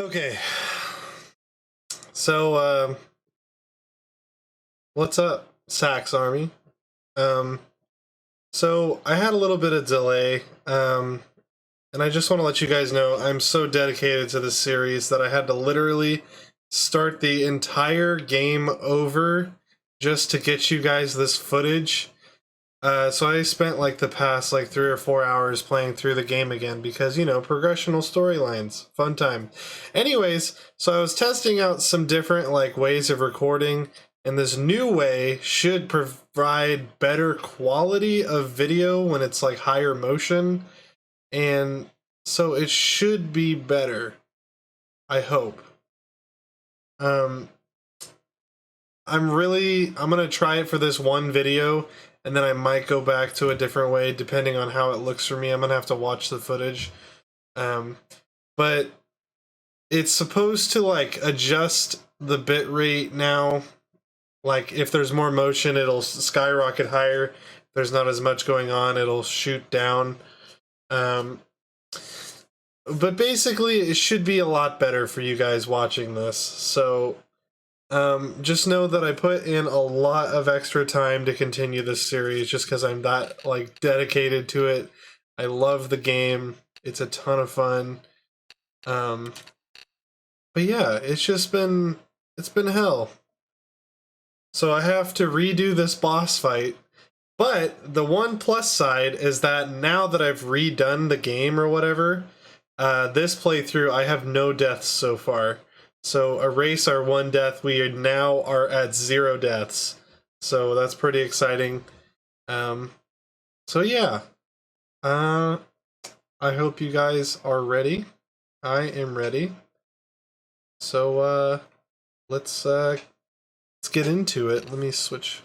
Okay, so what's up, Sax Army? Um, so I had a little bit of delay, and I just want to let you guys know I'm so dedicated to this series that I had to literally start the entire game over just to get you guys this footage. So I spent like the past like 3 or 4 hours playing through the game again because, you know, progressional storylines, fun time. Anyways, so I was testing out some different like ways of recording, and this new way should provide better quality of video when it's like higher motion, and so it should be better, I hope. Um, I'm gonna try it for this one video, and then I might go back to a different way depending on how it looks for me. I'm gonna have to watch the footage. But it's supposed to like adjust the bit rate now. Like if there's more motion, it'll skyrocket higher. If there's not as much going on, it'll shoot down. But basically it should be a lot better for you guys watching this. So just know that I put in a lot of extra time to continue this series just because I'm that like dedicated to it. I love the game. It's a ton of fun. But yeah, it's been hell. So I have to redo this boss fight. But the one plus side is that now that I've redone the game or whatever, this playthrough I have no deaths so far. So erase our one death, we now are at 0 deaths. So that's pretty exciting. So yeah. I hope you guys are ready. I am ready. So let's get into it. Let me switch.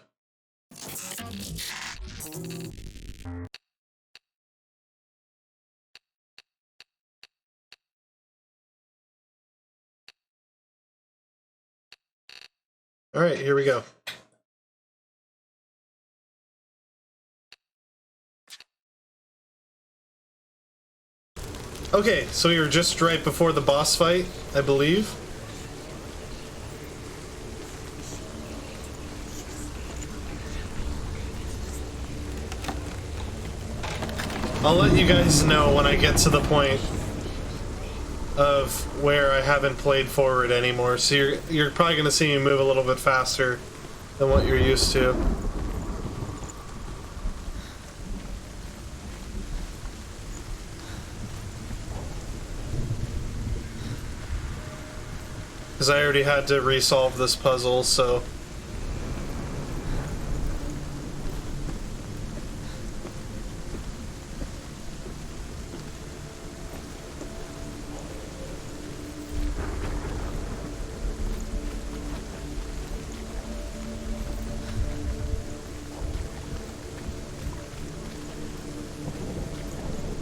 All right, here we go. Okay, so we were just right before the boss fight, I believe. I'll let you guys know when I get to the point of where I haven't played forward anymore. So you're probably going to see me move a little bit faster than what you're used to. Because I already had to resolve this puzzle, so...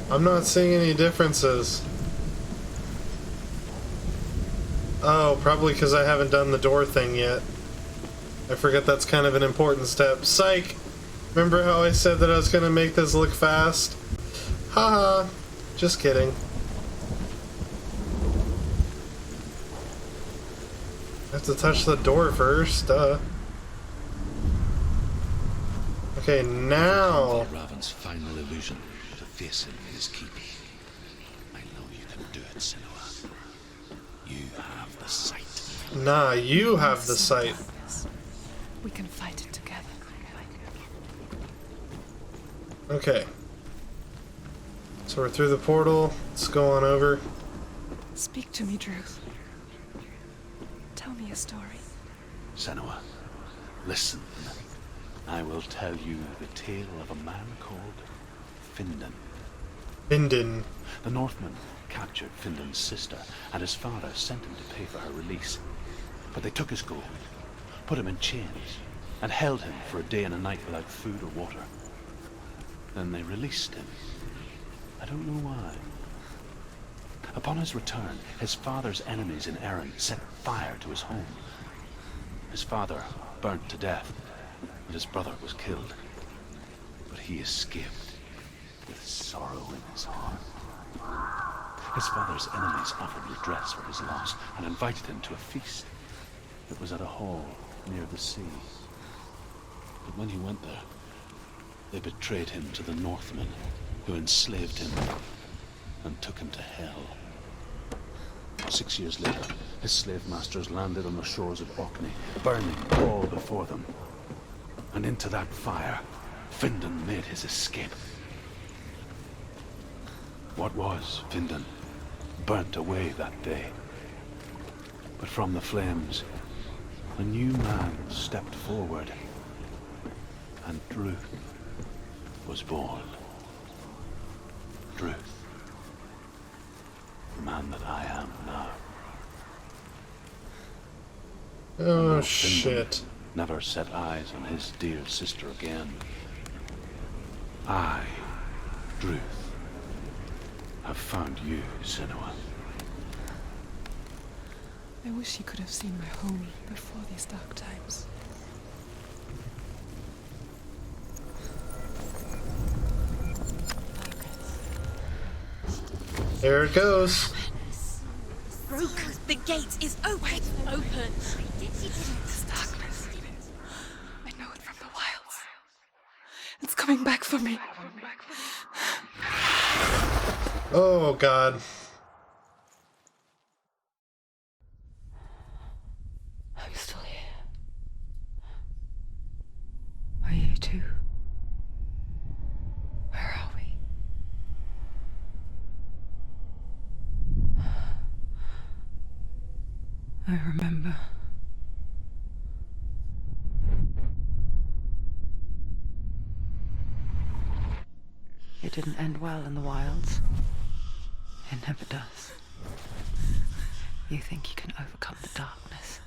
I'm not seeing any differences. Oh, probably because I haven't done the door thing yet. I forget that's kind of an important step. Psych! Remember how I said that I was going to make this look fast? Haha! Just kidding. I have to touch the door first, duh. Okay, now... Raven's final illusion to face him in his keep. I know you can do it, Senua. You have the sight. Nah, you have the sight. We can fight it together. Okay. So we're through the portal. Let's go on over. Speak to me, Druth. Tell me a story. Senua, listen. I will tell you the tale of a man called Findan. Findan. The Northmen captured Findan's sister, and his father sent him to pay for her release. But they took his gold, put him in chains, and held him for a day and a night without food or water. Then they released him. I don't know why. Upon his return, his father's enemies in Erin set fire to his home. His father burnt to death, and his brother was killed. But he escaped with sorrow in his heart. His father's enemies offered redress for his loss and invited him to a feast. It was at a hall near the sea. But when he went there, they betrayed him to the Northmen, who enslaved him and took him to hell. 6 years later, his slave masters landed on the shores of Orkney, burning all before them. And into that fire, Findan made his escape. What was Findan burnt away that day. But from the flames, a new man stepped forward, and Druth was born. Druth, the man that I am now. Oh, Findan shit. never set eyes on his dear sister again. I, Druth, have found you, Senua. I wish he could have seen my home before these dark times. There it goes. Broken. The gate is open. Open. This darkness. I know it from the wilds. It's coming back for me. Oh, God. I'm still here. Are you too? Where are we? I remember. It didn't end well in the wilds. It never does. You think you can overcome the darkness,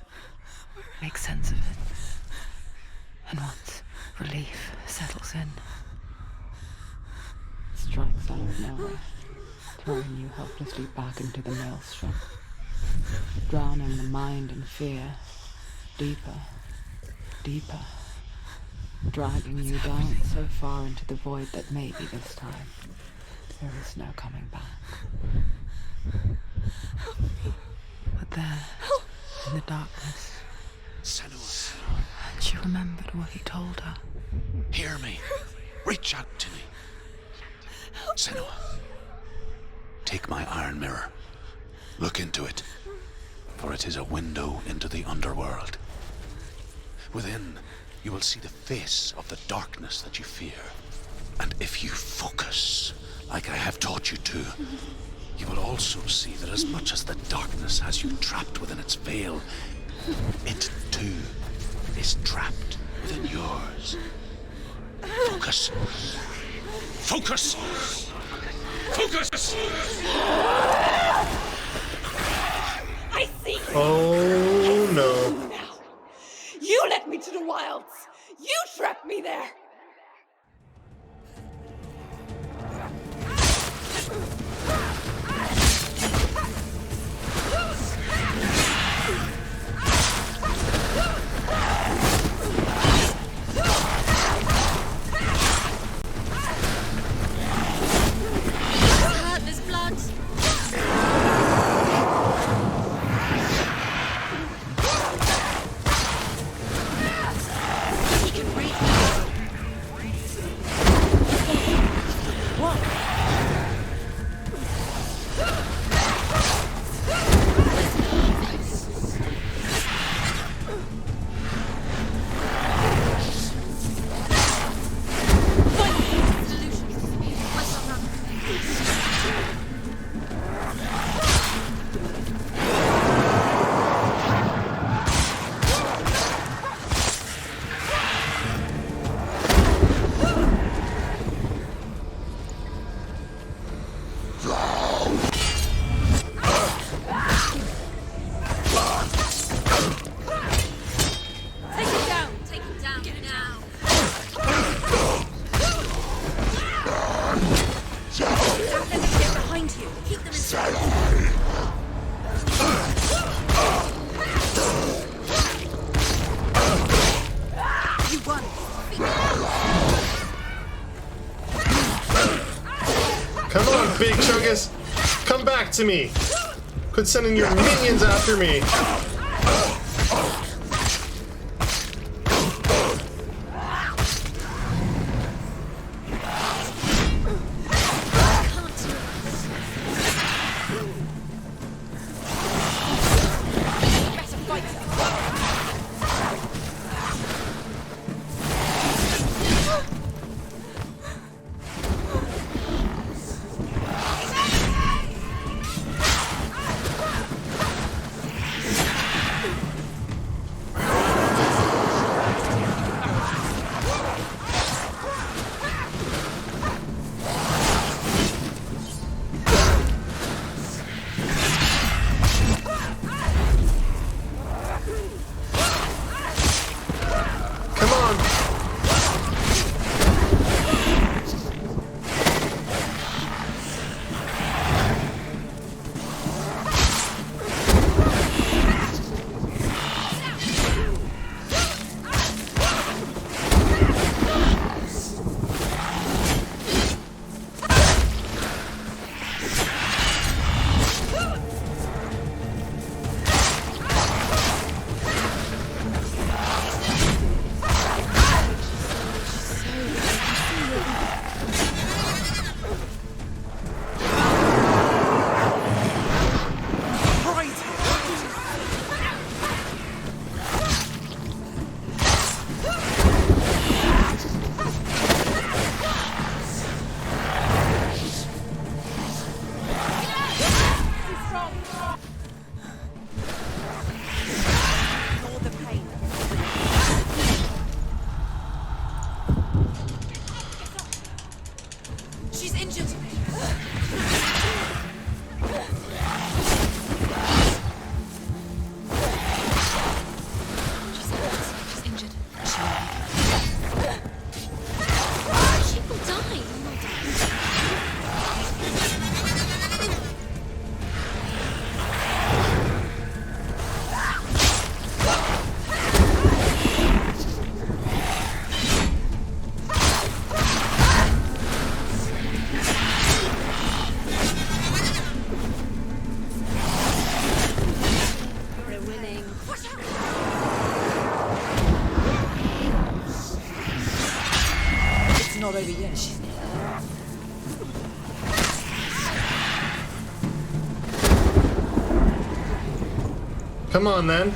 make sense of it, and once relief settles in, it strikes out of nowhere, throwing you helplessly back into the maelstrom, drowning the mind in fear, deeper, deeper, dragging you down so far into the void that maybe this time there is no coming back. But there, in the darkness, Senua, she remembered what he told her. hear me. Reach out to me. Senua, take my iron mirror. Look into it, for it is a window into the underworld. Within, you will see the face of the darkness that you fear. And if you focus, like I have taught you to, you will also see that as much as the darkness has you trapped within its veil, it too is trapped within yours. Focus. Focus! Focus! I see. Oh, no. Now, you led me to the wilds. You trapped me there. Hurt, there's blood. He can breathe. What? Take him down now. Don't let them get behind you. Keep them inside. You won. Come on, big chungus. Come come back to me! Quit sending your minions after me! Not over yet. She's Come on, then.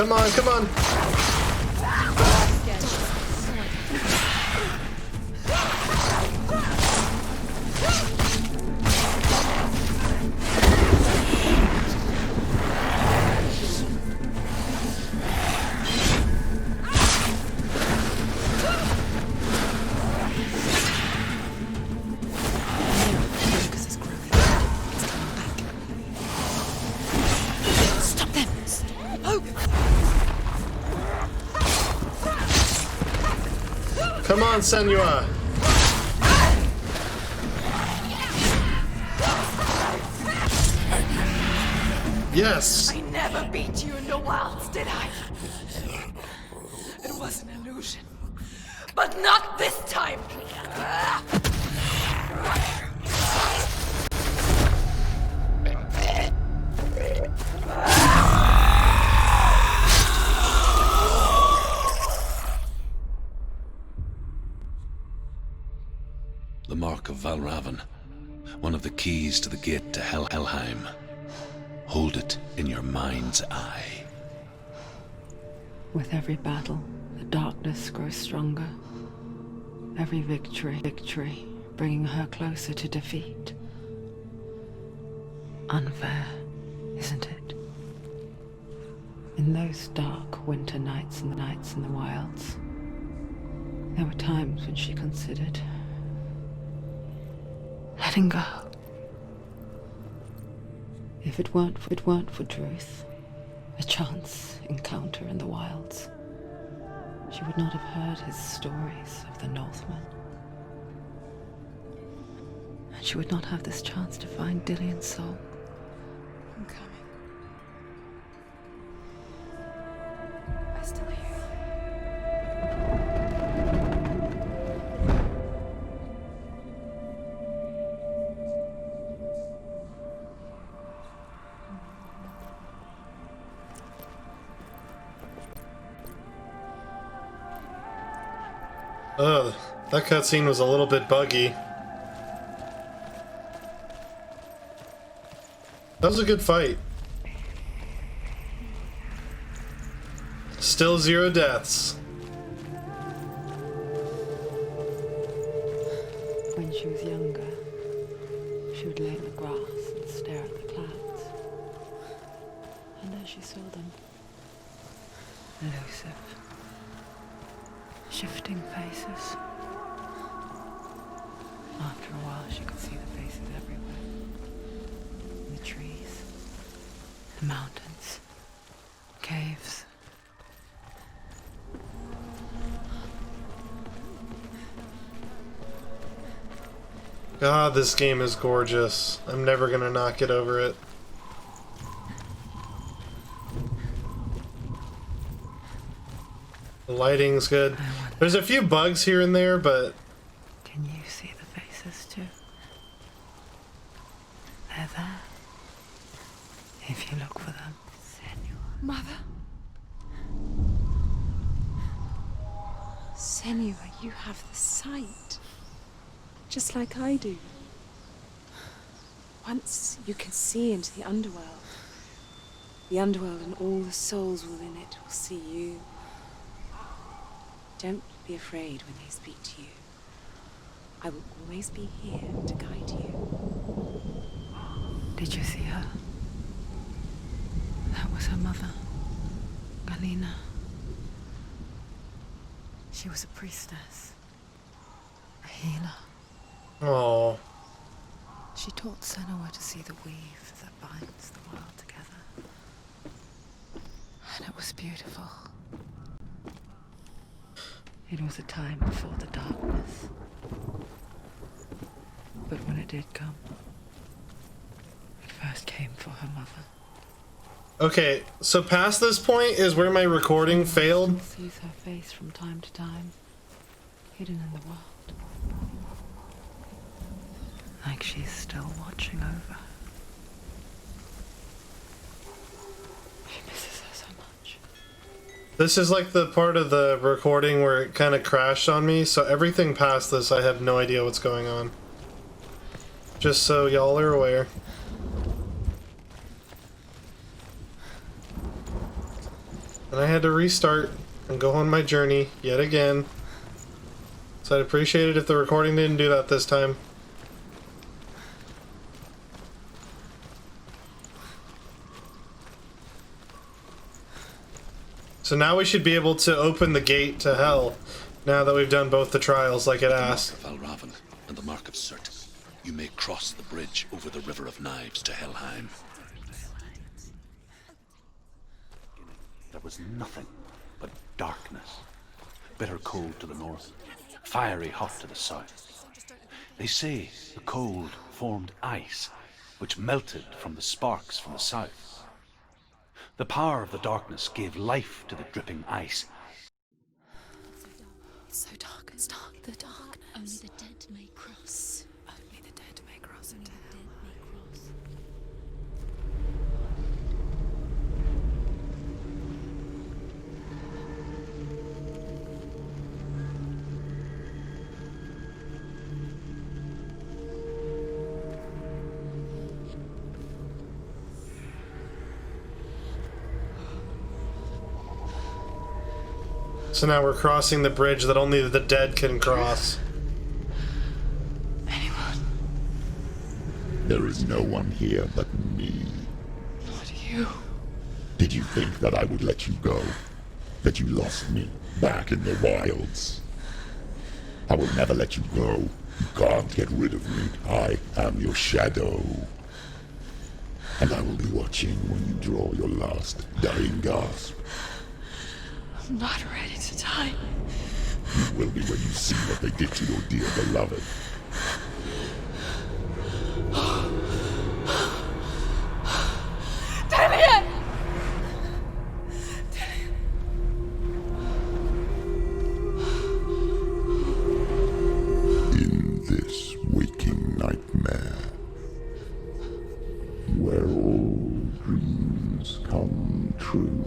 Come on, come on. Come on, Senua. Yes. I never beat you in the wilds, did I? It was an illusion. But not this time! The Mark of Valravan, one of the keys to the gate to Helheim. Hold it in your mind's eye. With every battle, the darkness grows stronger. Every victory, bringing her closer to defeat. Unfair, isn't it? In those dark winter nights in the wilds, there were times when she considered letting go. If it weren't for Druth, a chance encounter in the wilds, she would not have heard his stories of the Northmen. And she would not have this chance to find Dillion's soul. I'm coming. I still hear Ugh, that cutscene was a little bit buggy. That was a good fight. Still 0 deaths. When she was younger, she would lay in the grass and stare at the clouds. And as she saw them, elusive, shifting faces. After a while, she could see the faces everywhere. In the trees, the mountains, caves. God, this game is gorgeous. I'm never gonna not get over it. The lighting's good. There's a few bugs here and there, but Can you see the faces too? They're there. If you look for them. Mother? Senua, you have the sight. Just like I do. Once you can see into the underworld and all the souls within it will see you. Don't be afraid when they speak to you. I will always be here to guide you. Did you see her? That was her mother, Galina. She was a priestess, a healer. oh, She taught Senua to see the weave that binds the world together. And it was beautiful. It was a time before the darkness. But when it did come, it first came for her mother. okay. So past this point is where my recording failed. Sees her face from time to time, hidden in the world. Like she's still watching over. She misses her so much. This is like the part of the recording where it kind of crashed on me, so everything past this I have no idea what's going on. Just so y'all are aware. And I had to restart and go on my journey yet again. So I'd appreciate it if the recording didn't do that this time. So now we should be able to open the gate to hell, now that we've done both the trials like it asked. The mark of Valravan and the mark of Surt. You may cross the bridge over the River of Knives to Helheim. There was nothing but darkness. Bitter cold to the north, fiery hot to the south. They say the cold formed ice, which melted from the sparks from the south. The power of the darkness gave life to the dripping ice. It's so dark, it's dark, the darkness. Only the dead may cross. Only the dead may cross into hell. So now we're crossing the bridge that only the dead can cross. Anyone? There is no one here but me. Not you. Did you think that I would let you go? That you lost me back in the wilds? I will never let you go. You can't get rid of me. I am your shadow. And I will be watching when you draw your last dying gasp. I'm not ready to die. You will be when you see what they did to your dear beloved. Damien! In this waking nightmare, where all dreams come true,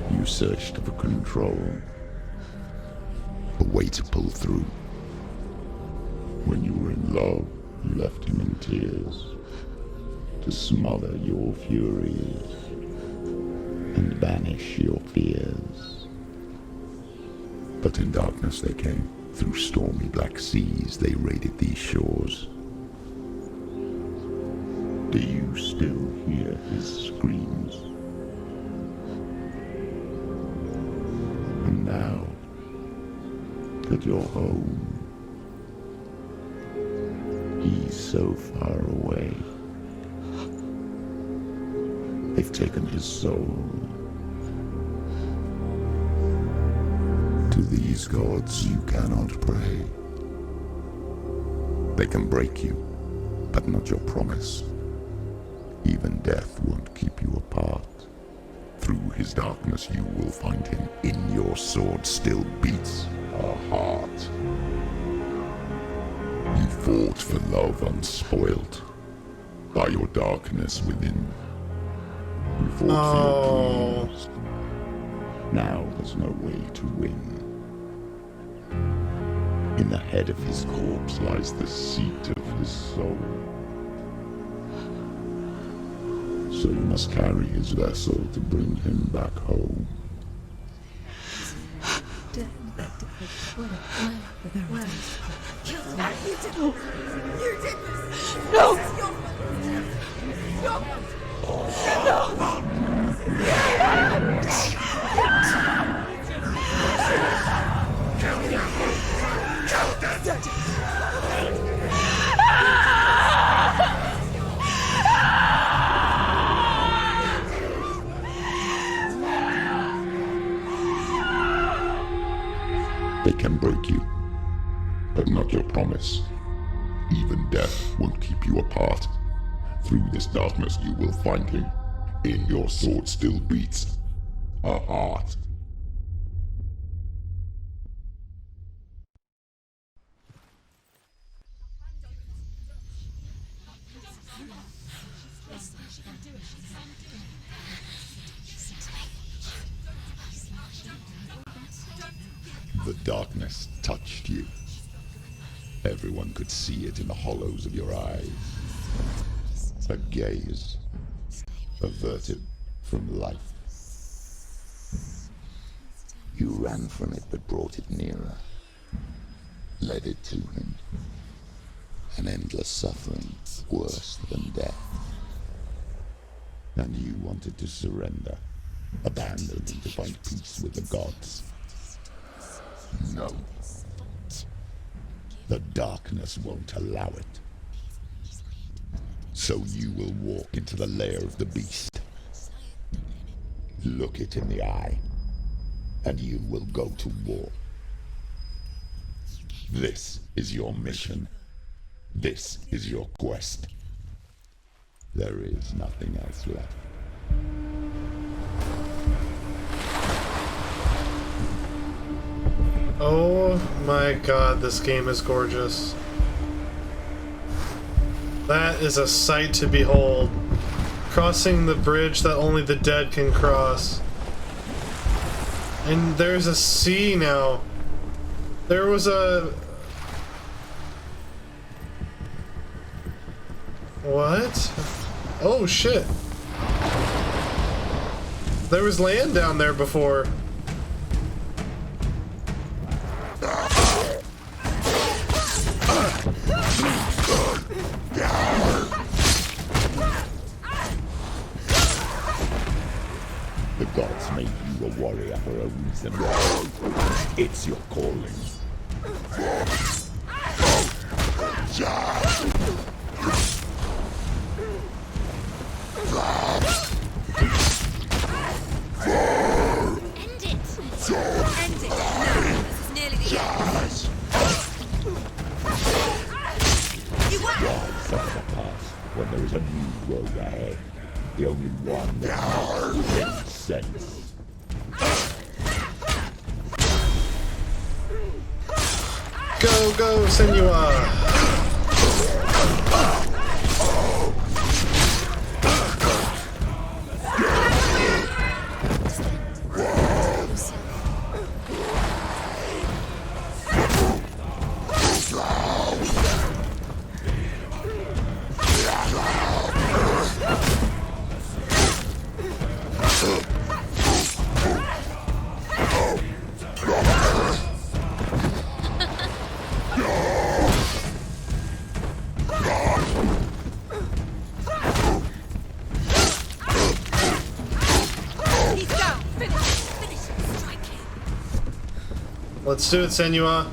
you searched for control, a way to pull through. When you were in love, you left him in tears, to smother your furies and banish your fears. But in darkness they came, through stormy black seas they raided these shores. Do you still hear his screams? And now that you're home, he's so far away. They've taken his soul. To these gods you cannot pray. They can break you, but not your promise. Even death won't keep you apart. Through his darkness you will find him. In your sword still beats a heart. You fought for love unspoilt by your darkness within. You fought for your dreams. Now there's no way to win. In the head of his corpse lies the seat of his soul. So you must carry his vessel to bring him back home. They can break you, but not your promise. Even death won't keep you apart. Through this darkness you will find him. In your sword still beats a heart. The darkness touched you. Everyone could see it in the hollows of your eyes. A gaze averted from life. You ran from it but brought it nearer. Led it to him. An endless suffering worse than death. And you wanted to surrender. Abandon him to find peace with the gods. No. The darkness won't allow it. So you will walk into the lair of the beast. Look it in the eye, and you will go to war. This is your mission. This is your quest. There is nothing else left. Oh my god, this game is gorgeous. That is a sight to behold. Crossing the bridge that only the dead can cross. And there's a sea now. There was a... What? Oh shit. There was land down there before. gods made you a warrior for a reason. It's your calling. End it! End it! No, this is nearly the end. You won! Gods of the past, when there is a new road ahead. The only one that makes sense. Go, go, Senua! He's down! Finish! Finish! Strike him! Let's do it, Senua.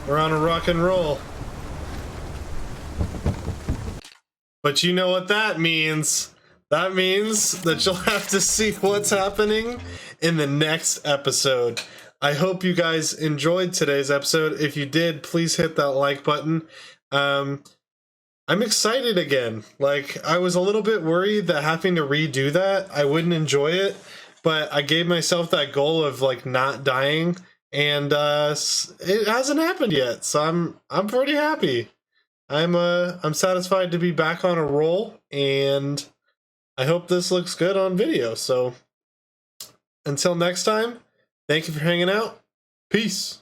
We're on a rock and roll. But you know what that means. That means that you'll have to see what's happening in the next episode. I hope you guys enjoyed today's episode. If you did, please hit that like button. I'm excited again. Like, I was a little bit worried that having to redo that, I wouldn't enjoy it. But I gave myself that goal of, like, not dying. And it hasn't happened yet. So I'm pretty happy. I'm satisfied to be back on a roll, and I hope this looks good on video. So until next time, thank you for hanging out. Peace.